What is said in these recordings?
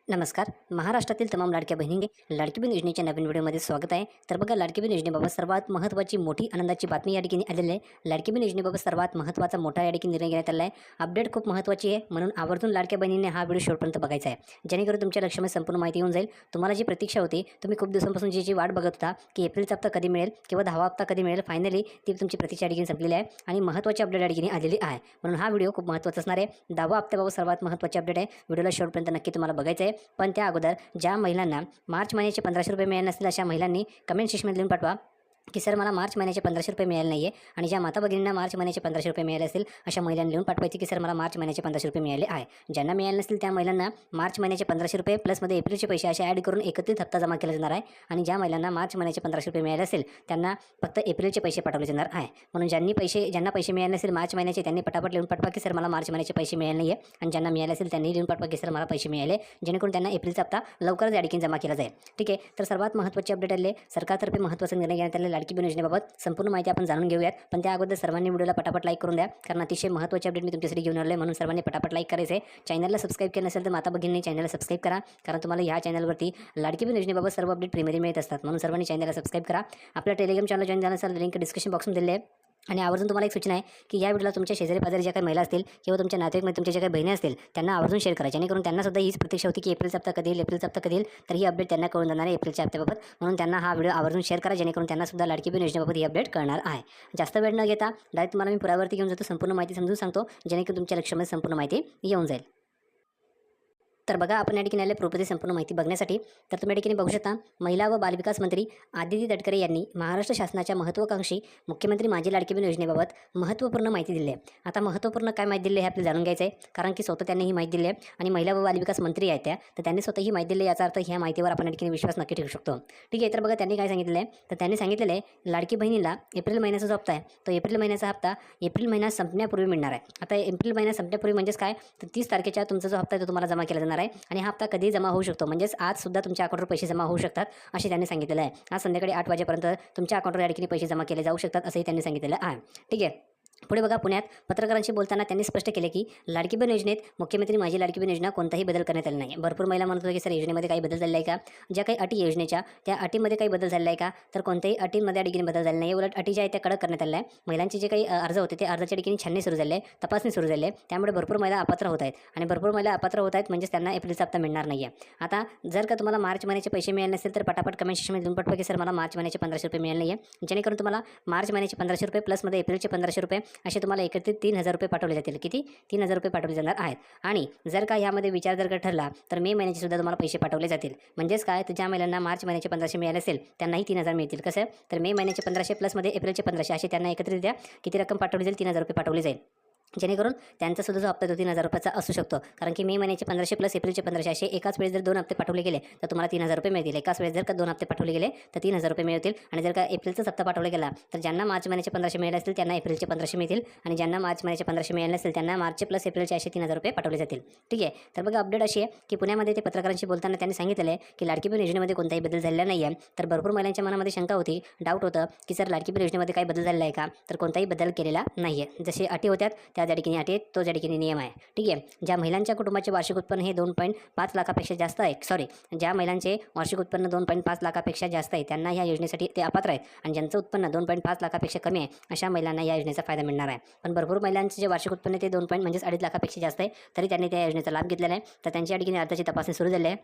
नमस्कार. महाराष्ट्रातील तमाम लाडक्या बहिणींनी लाडकी बहीण योजनेच्या नवीन व्हिडिओमध्ये स्वागत आहे. तर बघा, लाडकी बहीण योजनेबाबत सर्वात महत्त्वाची मोठी आनंदाची बातमी या ठिकाणी आलेली आहे. लाडकी बहीण योजनेबाबत सर्वात महत्त्वाचा मोठा या ठिकाणी निर्णय घेण्यात आला आहे. अपडेट खूप महत्त्वाची आहे, म्हणून आवर्जून लाडक्या बहिणींनी हा व्हिडिओ शेवटपर्यंत बघायचा आहे, जेणेकरून तुमच्या लक्षामध्ये संपूर्ण माहिती येऊन जाईल. तुम्हाला जी प्रतीक्षा होती, तुम्ही खूप दिवसांपासून जी वाट बघत होता की एप्रिलचा हप्ता कधी मिळेल किंवा 10वा हप्ता कधी मिळेल, फायनली ती तुमची प्रतीक्षा या ठिकाणी संपलेली आहे आणि महत्त्वाची अपडेट या ठिकाणी आलेली आहे. म्हणून हा व्हिडिओ खूप महत्त्वाचा असणार आहे. 10वा हप्त्याबाबत सर्वात महत्त्वाची अपडेट आहे. व्हिडिओला शेवटपर्यंत नक्की तुम्हाला बघायचं आहे. पण त्या अगोदर ज्या महिलांना मार्च महिन्याचे 1500 रुपये मिळाले नसतील, अशा महिलांनी कमेंट सेक्शनमध्ये लिहून पाठवा की सर मला मार्च महिन्याचे 1500 रुपये मिळाले नाही आहे. आणि ज्या माता भगिनींना मार्च महिन्याचे 1500 रुपये मिळाले असतील, अशा महिलांनी लिहून पाठवायचे की सर मला मार्च महिन्याचे 1500 रुपये मिळाले आहे. ज्यांना मिळाले नसतील त्या महिलांना मार्च महिन्याचे 1500 रुपये प्लसमध्ये एप्रिलचे पैसे असे ॲड करून एकत्रित हप्ता जमा केला जाणार आहे. आणि ज्या महिलांना मार्च महिन्याचे 1500 रुपये मिळाले असेल, त्यांना फक्त एप्रिलचे पैसे पाठवले जाणार आहे. म्हणून ज्यांना पैसे मिळाले नसेल मार्च महिन्याचे, त्यांनी पटापट लिहून पाठवा की सर मला मार्च महिन्याचे पैसे मिळाले नाही आहे. आणि ज्यांना मिळाले असेल त्यांनी लिहून पाठवा की सर मला पैसे मिळाले, जेणेकरून त्यांना एप्रिलचा हप्ता लवकरच या ठिकाणी जमा केला जाईल. ठीक आहे. तर सर्वात महत्त्वाची अपडेट आले, सरकारतर्फे महत्त्वाचा निर्णय घेण्यात आले लाडकी बहीण योजनेबाबत. संपूर्ण माहिती आपण जाणून घेऊयात, पण त्या अगोदर सर्वांनी व्हिडिओला पटापट लाईक करून द्या, कारण अतिशय महत्त्वाची अपडेट मी तुमच्यासाठी घेऊन आलो आहे. म्हणून सर्वांनी पटापट लाईक करायचं आहे. चॅनलला सबस्क्राईब केलं नसेल तर माता भगिनींनी चॅनलला सबस्क्राईब करा, कारण तुम्हाला ह्या चॅनलवरती लाडकी बहीण योजनेबाबत सर्व अपडेट प्रीमियरी मिळत असतात. म्हणून सर्वांनी चॅनलला सबस्क्राईब करा. आपल्या टेलिग्राम चॅनल जॉईन झालं असेल, लिंक डिस्क्रिप्शन बॉक्समध्ये दिले आहे. आणि आवर्जून तुम्हाला एक सूचना आहे की या व्हिडिओला तुमच्या शेजारी पाजारी ज्या काही महिला असतील किंवा तुमच्या नातेवाईकमध्ये तुमच्या ज्या काही बहिणी असतील, त्यांना आवर्जून शेअर करा, जेणेकरून त्यांना सुद्धा हीच प्रतीक्षा होती की एप्रिलचा हप्ता कधी येईल, एप्रिलचा हप्ता कधी येईल. तर ही अपडेट त्यांना कळून जाणार आहे एप्रिलच्या हप्त्याबाबत. म्हणून त्यांना हा व्हिडिओ आवर्जून शेअर करा, जेणेकरून त्यांना सुद्धा लाडकी बहीण योजनेबाबत ही अपडेट कळणार आहे. जास्त वेळ न घेता डायरेक्ट तुम्हाला मी पुरावरती घेऊन जातो, संपूर्ण माहिती समजून सांगतो, जेणेकरून तुमच्या लक्षामध्ये संपूर्ण माहिती येऊन जाईल. तर बघा, आपण या ठिकाणी आले प्रोपरची संपूर्ण माहिती बघण्यासाठी. तर तुम्ही या ठिकाणी बघू शकता, महिला व बालविकास मंत्री आदिती तटकरे यांनी महाराष्ट्र शासनाच्या महत्त्वाकांक्षी मुख्यमंत्री माझी लाडकी बहीण योजनेबाबत महत्त्वपूर्ण माहिती दिली आहे. आता महत्त्वपूर्ण काय माहिती दिली आहे हे आपल्याला जाणून घ्यायचं आहे, कारण की स्वतः त्यांनी ही माहिती दिली आहे आणि महिला व बालविकास मंत्री आहेत त्या, तर त्यांनी स्वतः ही माहिती दिली. याचा अर्थ ह्या माहितीवर आपण या ठिकाणी विश्वास नक्की ठेवू शकतो. ठीक आहे. तर बघा, त्यांनी काय सांगितलेलं आहे, तर त्यांनी सांगितलेलं आहे लाडकी बहिणीला एप्रिल महिन्याचा जो हप्ता आहे, तो एप्रिल महिन्याचा हप्ता एप्रिल महिना संपण्यापूर्वी मिळणार आहे. आता एप्रिल महिना संपण्यापूर्वी म्हणजेच काय, तर 30 तारखेच्या तुमचा जो हप्ता आहे तो तुम्हाला जमा केला जाणार आहे. आणि हा हप्ता कधी जमा होऊ शकतो, म्हणजेच आज सुद्धा तुमच्या अकाउंटवर पैसे जमा होऊ शकतात, असे त्यांनी सांगितलेलं आहे. आज संध्याकाळी 8 वाजेपर्यंत तुमच्या अकाउंटवर या ठिकाणी पैसे जमा केले जाऊ शकतात, असंही त्यांनी सांगितलेलं आहे. ठीक आहे. पुढे बघा, पुण्यात पत्रकारांशी बोलताना त्यांनी स्पष्ट केले की लाडकी बहीण योजनेत मुख्यमंत्री माझी लाडकी बहीण योजना कोणताही बदल करण्यात आला नाही. भरपूर महिला म्हणत होत्या की सर योजनेमध्ये काही बदल झालेला आहे का, ज्या काही अटी योजनेच्या त्या अटीमध्ये काही बदल झालेला आहे का, तर कोणत्याही अटींमध्ये या ठिकाणी बदल झाला नाही. उलट अटी ज्या आहेत त्या कडक करण्यात आल्या आहे. महिलांचे जे काही अर्ज होते ते अर्जाच्या ठिकाणी छाननी सुरू झाले आहे, तपासणी सुरू झाली आहे. त्यामुळे भरपूर महिला अपात्र होत आहेत आणि भरपूर महिला अपात्र होत आहेत, म्हणजेच त्यांना एप्रिलचा हप्ता मिळणार नाही आहे. आता जर का तुम्हाला मार्च महिन्याचे पैसे मिळाले नसेल, तर पटापट कमेंट सेक्शनमध्ये लिहून पाठवा की सर मला मार्च महिन्याचे 1500 रुपये मिळाले नाही आहे, जेणेकरून तुम्हाला मार्च महिन्याचे 1500 रुपये प्लसमध्ये एप्रिलचे 1500 रुपये असे तुम्हाला एकत्रित 3000 रुपये पाठवले जातील. किती? 3000 रुपये पाठवले जाणार आहेत. आणि जर का ह्यामध्ये विचार जर का ठरला, तर मे महिन्याचे सुद्धा तुम्हाला पैसे पाठवले जातील. म्हणजेच काय, तर ज्या महिलांना मार्च महिन्याचे 1500 मिळाले असेल त्यांनाही 3000 मिळतील. कसं, तर मे महिन्याचे 1500 प्लसमध्ये एप्रिलचे 1500 असे त्यांना एकत्रित द्या. किती रक्कम पाठवली जाईल? 3000 रुपये पाठवली जाईल, जेणेकरून त्यांचा सुद्धा जो हप्ता तो 3000 रुपयाचा असू शकतो. कारण की मे महिन्याचे 1500 प्लस एप्रिलचे 1500 असे एकाच वेळेस जर 2 हप्ते पाठवले गेले तर तुम्हाला 3000 रुपये मिळतील. एकाच वेळेस जर का 2 हप्ते पाठवले गेले तर 3000 रुपये मिळतील. आणि जर का एप्रिलचाच हप्ता पाठवला गेला तर ज्यांना मार्च महिन्याचे 1500 मिळाले असतील त्यांना एप्रिलचे 1500 मिळतील. आणि ज्यांना मार्च महिन्याचे 1500 मिळाले नसेल त्यांना मार्च प्लस एप्रिलचे असे 3000 रुपये पाठवले जातील. ठीक आहे. तर बघा, अपडेट अशी आहे की पुण्यामध्ये ते पत्रकारांशी बोलताना त्यांनी सांगितलेलं आहे की लाडकी बहीण योजनेमध्ये कोणताही बदल झालेला नाही आहे. तर भरपूर महिलांच्या मनामध्ये शंका होती, डाऊट होतं की सर लाडकी बहीण योजनेमध्ये काही बदल झालेला आहे का, तर कोणताही बदल केलेला नाही आहे. जसे अटी होत्या त्या ठिकाणी अटी आहेत, तो ज्या ठिकाणी नियम आहे. ठीक आहे. ज्या महिलांच्या कुटुंबाचे वार्षिक उत्पन्न हे 2.5 लाखापेक्षा जास्त आहे, ज्या महिलांचे वार्षिक उत्पन्न 2.5 लाखापेक्षा जास्त आहे त्यांना ह्या योजनेसाठी ते अपात्र आहेत. आणि ज्यांचं उत्पन्न 2.5 लाखापेक्षा कमी आहे अशा महिलांना या योजनेचा फायदा मिळणार आहे. पण भरपूर महिलांचे जे वार्षिक उत्पन्न ते 2 म्हणजेच 2.5 लाखापेक्षा जास्त आहे, तरी त्यांनी त्या योजनेचा लाभ घेतलेला आहे. तर त्यांची या ठिकाणी अर्जाची तपासणी सुरू झाली आहे.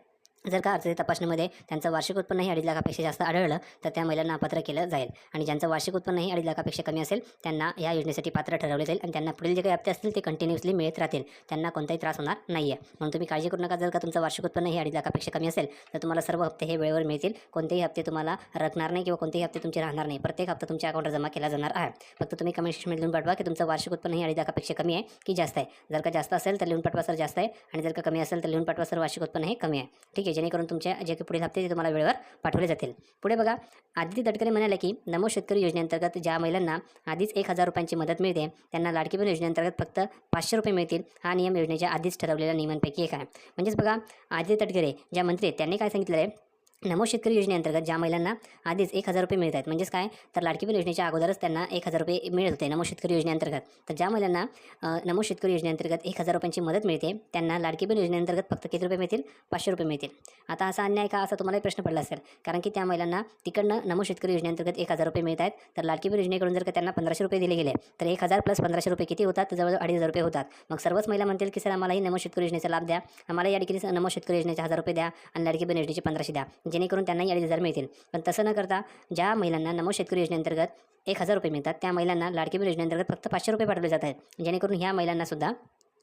जर का अर्जाच्या तपासणीमध्ये त्यांचं वार्षिक उत्पन्न हे 2.5 लाखापेक्षा जास्त आढळलं तर त्या महिलांना अपात्र केलं जाईल. आणि ज्यांचं वार्षिक उत्पन्न हे 2.5 लाखापेक्षा कमी असेल त्यांना या योजनेसाठी पात्र ठरवले जाईल. आणि त्यांना पुढील जे काही हप्ते असतील ते कंटिन्युअसली मिळत राहतील, त्यांना कोणताही त्रास होणार नाही आहे. म्हणून तुम्ही काळजी करू नका. जर का तुमचं वार्षिक उत्पन्न हे 2.5 लाखापेक्षा कमी असेल तर तुम्हाला सर्व हप्ते हे वेळेवर मिळतील. कोणतेही हप्ते तुम्हाला रखणार नाही किंवा कोणतेही हप्ते तुमचे राहणार नाही. प्रत्येक हप्ता तुमच्या अकाउंटवर जमा केला जाणार आहे. फक्त तुम्ही कमेंट सेक्शनमध्ये लिहून पाठवा की तुमचं वार्षिक उत्पन्न हे 2.5 लाखापेक्षा कमी आहे की जास्त आहे. जर का जास्त असेल तर लिहून पाठवा सर जास्त आहे, आणि जर का कमी असेल तर लिहून पाठवा सर वार्षिक उत्पन्न हे कमी आहे. ठीक आहे. जेणेकरून तुमच्या जे की पुढील हप्ते ते तुम्हाला वेळेवर पाठवले जातील. पुढे बघा, आदिती तटकरे म्हणाले की नमो शेतकरी योजनेअंतर्गत ज्या महिलांना आधीच 1000 रुपयांची मदत मिळते त्यांना लाडकी बहीण योजनेअंतर्गत फक्त 500 रुपये मिळतील. हा नियम योजनेच्या आधीच ठरवलेल्या नियमांपैकी एक आहे. म्हणजेच बघा, आदिती तटकरे ज्या मंत्री आहेत त्यांनी काय सांगितलं आहे नमो शेतकरी योजनेअंतर्गत ज्या महिलांना आधीच 1,000 रुपये मिळत आहेत, म्हणजेच काय, तर लाडकी बहीण योजनेच्या अगोदरच त्यांना 1,000 रुपये मिळत होते नमो शेतकरी योजनेअंतर्गत. तर ज्या महिलांना नमो शेतकरी योजनेअंतर्गत 1,000 रुपयांची मदत मिळते, त्यांना लाडकी बहीण योजनेअंतर्गत फक्त किती रुपये मिळतील? 500 रुपये मिळतील. आता असा अन्याय का, असा तुम्हालाही प्रश्न पडला असेल. कारण की त्या महिलांना तिकडनं नमो शेतकरी योजनेअंतर्गत 1,000 रुपये मिळत आहेत, तर लाडकी बहीण योजनेकडून जर का त्यांना 1,500 रुपये दिले गेले, तर 1,000 प्लस 1,500 रुपये किती होतात? तर जवळजवळ 2,500 रुपये होतात. मग सर्वच महिला म्हणतील की सर आम्हालाही नमो शेतकरी योजनेचा लाभ द्या, आम्हाला या ठिकाणी नमो शेतकरी योजनेचे 1,000 रुपये द्या आणि लाडकी बहीण योजनेचे 1,500 द्या, जेणेकरून त्यांनाही 2,500 मिळतील. पण तसं न करता ज्या महिलांना नमो शेतकरी योजनेअंतर्गत 1,000 रुपये मिळतात, त्या महिलांना लाडकी बहीण योजनेअंतर्गत फक्त 500 रुपये पाठवले जात आहेत, जेणेकरून ह्या महिलांनासुद्धा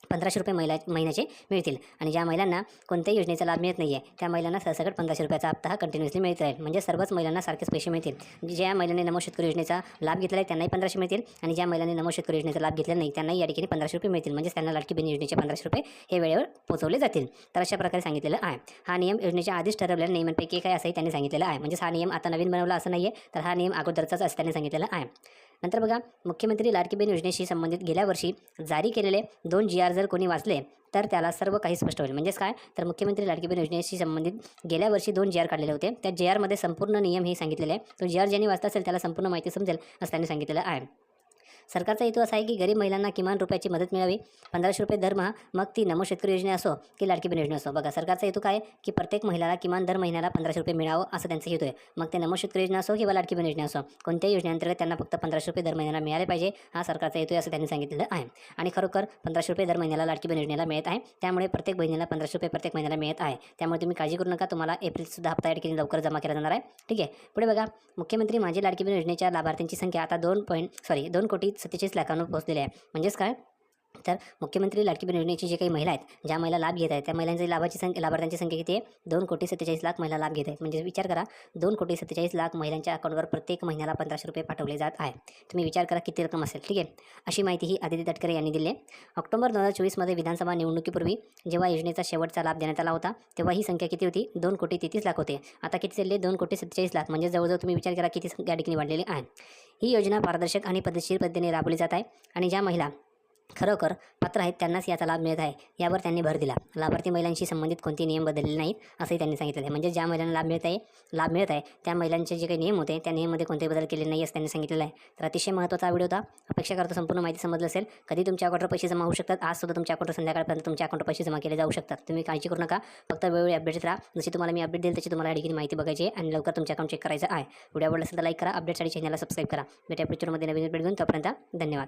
1,500 रुपये महिन्याचे मिळतील. आणि ज्या महिलांना कोणत्याही योजनेचा लाभ मिळत नाही आहे, त्या महिलांना सरसकट 1,500 रुपयाचा हप्ता हा कंटिन्युअसली मिळत राहील. म्हणजे सर्वच महिलांना सारखेच पैसे मिळतील. ज्या महिलांनी नमो शेतकरी योजनेचा लाभ घेतला आहे त्यांनाही 1,500 मिळतील, आणि ज्या महिलांनी नमो शेतकरी योजनेचा लाभ घेतलेला नाही त्यांनाही या ठिकाणी 1,500 रुपये मिळतील. म्हणजे त्यांना लाडकी बहीण योजनेचे 1,500 रुपये हे वेळेवर पोहोचवले जातील. तर अशा प्रकारे सांगितलेलं आहे. हा नियम योजनेच्या आधीच ठरवलेल्या नियमांपैकी काय असंही त्यांनी सांगितलेलं आहे. म्हणजे हा नियम आता नवीन बनवला असं नाही आहे, तर हा नियम अगोदरचाच असं त्यांनी सांगितलेला आहे. नंतर बघा, मुख्यमंत्री लाडकी बहीण योजनेशी संबंधित गेल्या वर्षी जारी केलेले 2 GR जर कोणी वाचले तर त्याला सर्व काही स्पष्ट होईल. म्हणजेच काय, तर मुख्यमंत्री लाडकी बहीण योजनेशी संबंधित गेल्या वर्षी 2 GR काढलेले होते. त्या GRमध्ये संपूर्ण नियम हे सांगितलेले आहे. तो GR ज्यांनी वाचला असेल त्याला संपूर्ण माहिती समजेल असं त्यांनी सांगितलेलं आहे. सरकारचा हेतू असा आहे की गरीब महिलांना किमान रुपयाची मदत मिळावी, 1,500 रुपये दरमहा, मग ती नमो शेतकरी योजना असो की लाडकी बहीण योजना असो. बघा, सरकारचा हेतू काय, की प्रत्येक महिलाला किमान दर महिन्याला 1,500 रुपये मिळावं असं त्यांचा हेतू आहे. मग ते नमो शेतकरी योजना असो किंवा लाडकी बहीण योजना असो, कोणत्याही योजनेअंतर्गत त्यांना फक्त 1,500 रुपये दर महिन्याला मिळाले पाहिजे, हा सरकारचा हेतू आहे असं त्यांनी सांगितलेलं आहे. आणि खरोखर 1,500 रुपये दर महिन्याला लाडकी बहीण योजनेला मिळत आहे. त्यामुळे प्रत्येक बहिणीला 1,500 रुपये प्रत्येक महिन्याला मिळत आहे. त्यामुळे तुम्ही काळजी करू नका, तुम्हाला एप्रिलसुद्धा हप्ता या ठिकाणी लवकर जमा केला जाणार आहे. ठीक आहे. पुढे बघा, मुख्यमंत्री माझी लाडकी बहीण योजनेच्या लाभार्थ्यांची संख्या आता 2,47,40,00,000 पोहोचलेले आहे. म्हणजेच काय, तर मुख्यमंत्री लाडकी बहीण योजनेची जे काही महिला आहेत, ज्या महिला लाभ घेत आहेत, त्या महिलांची लाभार्थ्यांची संख्या किती आहे? 2,47,00,000 महिला लाभ घेत आहेत. म्हणजे विचार करा, 2,47,00,000 महिलांच्या अकाउंटवर प्रत्येक महिन्याला 1,500 रुपये पाठवले जात आहे. तुम्ही विचार करा किती रक्कम असेल. ठीक आहे. अशी माहिती ही आदिती तटकरे यांनी दिली आहे. ऑक्टोबर 2024 विधानसभा निवडणुकीपूर्वी जेव्हा योजनेचा शेवटचा लाभ देण्यात आला होता, तेव्हा ही संख्या किती होती? 2,33,00,000 होते. आता किती चालले? 2,47,00,000. म्हणजे जवळजवळ तुम्ही विचार करा किती संख्या या ठिकाणी वाढलेली आहे. ही योजना पारदर्शक आणि पद्धतशीर पद्धतीने राबवली जात आहे, आणि ज्या महिला खरोखर पात्र आहेत त्यांनाच याचा लाभ मिळत आहे, यावर त्यांनी भर दिला. लाभार्थी महिलांशी संबंधित कोणतेही नियम बदलले नाहीत असंही त्यांनी सांगितलं आहे. म्हणजे ज्या महिलांना लाभ मिळत आहे त्या महिलांचे जे काही नियम होते त्या नियममध्ये कोणतेही बदल केले नाही असं त्यांनी सांगितलेलं आहे. तर अतिशय महत्त्वाचा व्हिडिओ होता. अपेक्षा करतो संपूर्ण माहिती समजलं असेल. कधी तुमच्या अकाउंटवर पैसे जमा होऊ शकतात. आज सुद्धा तुमच्या अकाउंटवर संध्याकाळपर्यंत तुमच्या अकाउंटवर पैसे जमा केले जाऊ शकतात. तुम्ही काळजी करू नका. फक्त वेळोवेळी अपडेट राहा. जशी तुम्हाला मी अपडेट देईल तशी तुम्हाला या माहिती बघायची आहे आणि लवकर तुमचे अकाउंट चेक करायचं आहे. व्हिडिओ आवडला असेल तर लाईक करा, अपडेटसाठी चॅनलला सबस्क्राईब करा. भेटूया पुढच्या व्हिडिओमध्ये नवीन अपडेट घेऊन. तोपर्यंत धन्यवाद.